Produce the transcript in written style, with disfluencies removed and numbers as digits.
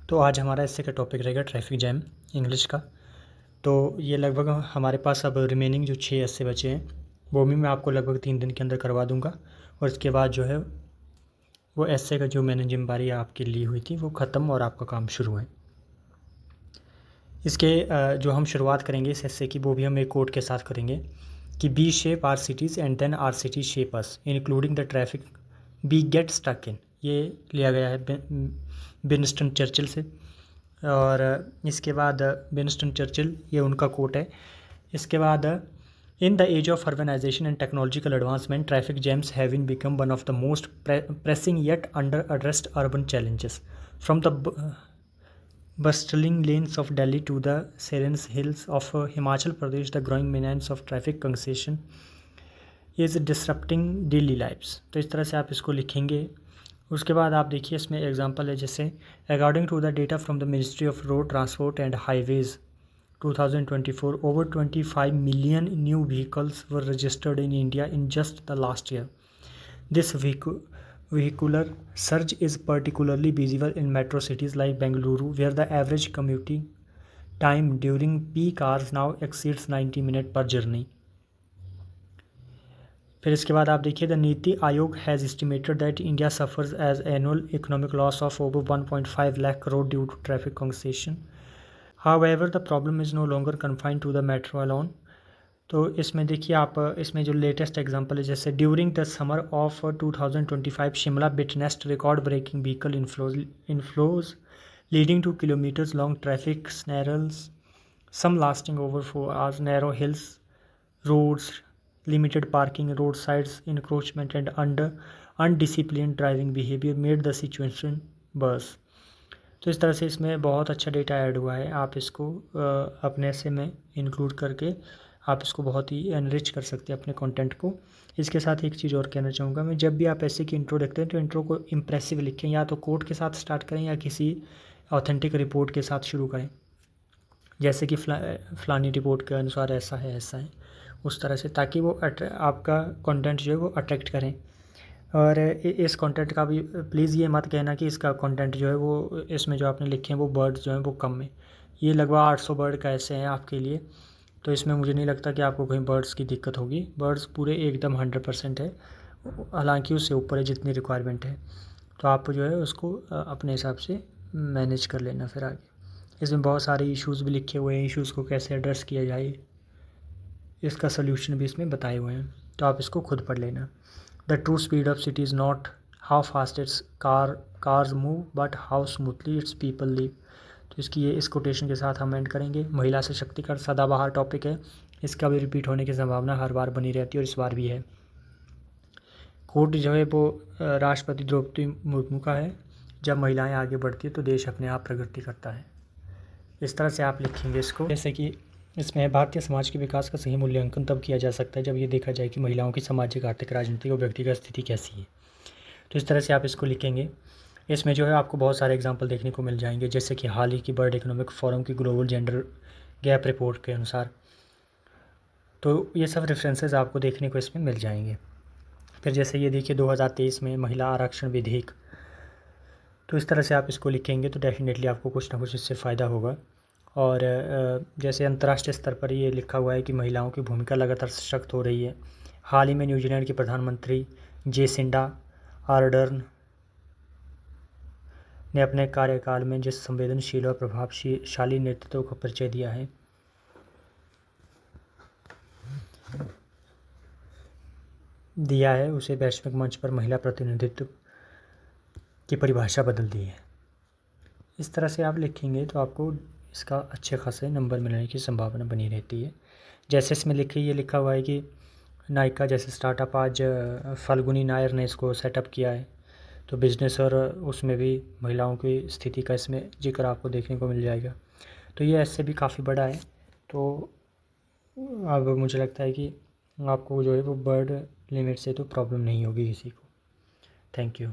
तो आज हमारा इससे का टॉपिक रहेगा ट्रैफिक जैम इंग्लिश का। तो ये लगभग हमारे पास अब रिमेनिंग जो 6 ऐसे बचे हैं वो भी मैं आपको लगभग 3 दिन के अंदर करवा दूंगा, और इसके बाद जो है वो ऐसे का जो मैंने जिम्मेदारी आपके ली हुई थी वो ख़त्म और आपका काम शुरू है। इसके जो हम शुरुआत करेंगे इस ऐसे की वो भी हम एक कोड के साथ करेंगे कि we shape our cities and then our city shape us including the traffic we get stuck in. ये लिया गया है विंस्टन चर्चिल से, और इसके बाद विंस्टन चर्चिल ये उनका कोट है। इसके बाद in the age of urbanisation and technological advancement traffic jams having become one of the most pressing yet under addressed urban challenges from the bustling lanes of Delhi to the serene hills of Himachal Pradesh, the growing menace of traffic congestion is disrupting daily lives। तो इस तरह से आप इसको लिखेंगे। उसके बाद आप देखिए इसमें एग्जांपल है, जैसे according to the data from the ministry of road transport and highways 2024 over 25 million new vehicles were registered in India in just the last year। This vehicular surge is particularly visible in metro cities like Bengaluru, where the average commuting time during peak hours now exceeds 90 minutes per journey। फिर इसके बाद आप देखिए the Niti Aayog has estimated that India suffers as annual economic loss of over 1.5 lakh crore due to traffic congestion. However the problem is no longer confined to the metro alone. तो इसमें देखिए आप इसमें जो लेटेस्ट एग्जांपल है, जैसे during the summer of 2025 Shimla witnessed record breaking vehicle inflows leading to kilometres long traffic snarls some lasting over 4 hours। Narrow hills roads, limited parking, road sides encroachment and undiscipline driving behaviour made the situation worse. तो इस तरह से इसमें बहुत अच्छा data add हुआ है। आप इसको अपने से में इंक्लूड करके आप इसको बहुत ही एनरिच कर सकते हैं अपने कंटेंट को। इसके साथ एक चीज़ और कहना चाहूँगा मैं, जब भी आप ऐसे की इंट्रो देखते हैं तो इंट्रो को इम्प्रेसिव लिखें, या तो कोट के साथ स्टार्ट करें या किसी ऑथेंटिक रिपोर्ट के साथ शुरू करें, जैसे कि फलानी रिपोर्ट के अनुसार ऐसा है उस तरह से, ताकि वो आपका कंटेंट जो है वो अट्रैक्ट करें। और इस कंटेंट का भी प्लीज़ ये मत कहना कि इसका कंटेंट जो है वो इसमें जो आपने लिखे हैं वो वर्ड्स जो हैं वो कम है। ये लगभग 800 वर्ड का ऐसे हैं आपके लिए, तो इसमें मुझे नहीं लगता कि आपको कहीं बर्ड्स की दिक्कत होगी। बर्ड्स पूरे एकदम 100% है, हालांकि उससे ऊपर है जितनी रिक्वायरमेंट है। तो आप जो है उसको अपने हिसाब से मैनेज कर लेना। फिर आगे इसमें बहुत सारे इश्यूज़ भी लिखे हुए हैं, इश्यूज़ को कैसे एड्रेस किया जाए इसका सल्यूशन भी इसमें बताए हुए हैं, तो आप इसको खुद पढ़ लेना। The true speed of city is not how fast it's cars move but how smoothly it's people live. तो इसकी ये इस कोटेशन के साथ हम एंड करेंगे। महिला सशक्तिकरण सदाबहार टॉपिक है, इसका भी रिपीट होने की संभावना हर बार बनी रहती है, और इस बार भी है। कोट जो है वो राष्ट्रपति द्रौपदी मुर्मू का है, जब महिलाएं आगे बढ़ती है तो देश अपने आप प्रगति करता है। इस तरह से आप लिखेंगे इसको। जैसे कि इसमें भारतीय समाज के विकास का सही मूल्यांकन तब किया जा सकता है जब ये देखा जाए कि महिलाओं की सामाजिक, आर्थिक, राजनीतिक और व्यक्तिगत स्थिति कैसी है। तो इस तरह से आप इसको लिखेंगे। इसमें जो है आपको बहुत सारे एग्जांपल देखने को मिल जाएंगे, जैसे कि हाल ही की वर्ल्ड इकोनॉमिक फोरम की ग्लोबल जेंडर गैप रिपोर्ट के अनुसार। तो ये सब रेफरेंसेस आपको देखने को इसमें मिल जाएंगे। फिर जैसे ये देखिए 2023 में महिला आरक्षण विधेयक, तो इस तरह से आप इसको लिखेंगे तो डेफिनेटली आपको कुछ ना कुछ इससे फ़ायदा होगा। और जैसे अंतर्राष्ट्रीय स्तर पर ये लिखा हुआ है कि महिलाओं की भूमिका लगातार सशक्त हो रही है। हाल ही में न्यूजीलैंड के प्रधानमंत्री जेसिंडा आर्डर्न ने अपने कार्यकाल में जिस संवेदनशील और प्रभावशाली नेतृत्व का परिचय दिया है उसे वैश्विक मंच पर महिला प्रतिनिधित्व की परिभाषा बदल दी है। इस तरह से आप लिखेंगे तो आपको इसका अच्छे खासे नंबर मिलने की संभावना बनी रहती है। जैसे इसमें ये लिखा हुआ है कि नायका जैसे स्टार्टअप आज फाल्गुनी नायर ने इसको सेटअप किया है, तो बिज़नेस और उसमें भी महिलाओं की स्थिति का इसमें जिक्र आपको देखने को मिल जाएगा। तो ये ऐसे भी काफ़ी बड़ा है। तो अब मुझे लगता है कि आपको जो है वो वर्ड लिमिट से तो प्रॉब्लम नहीं होगी किसी को। Thank you.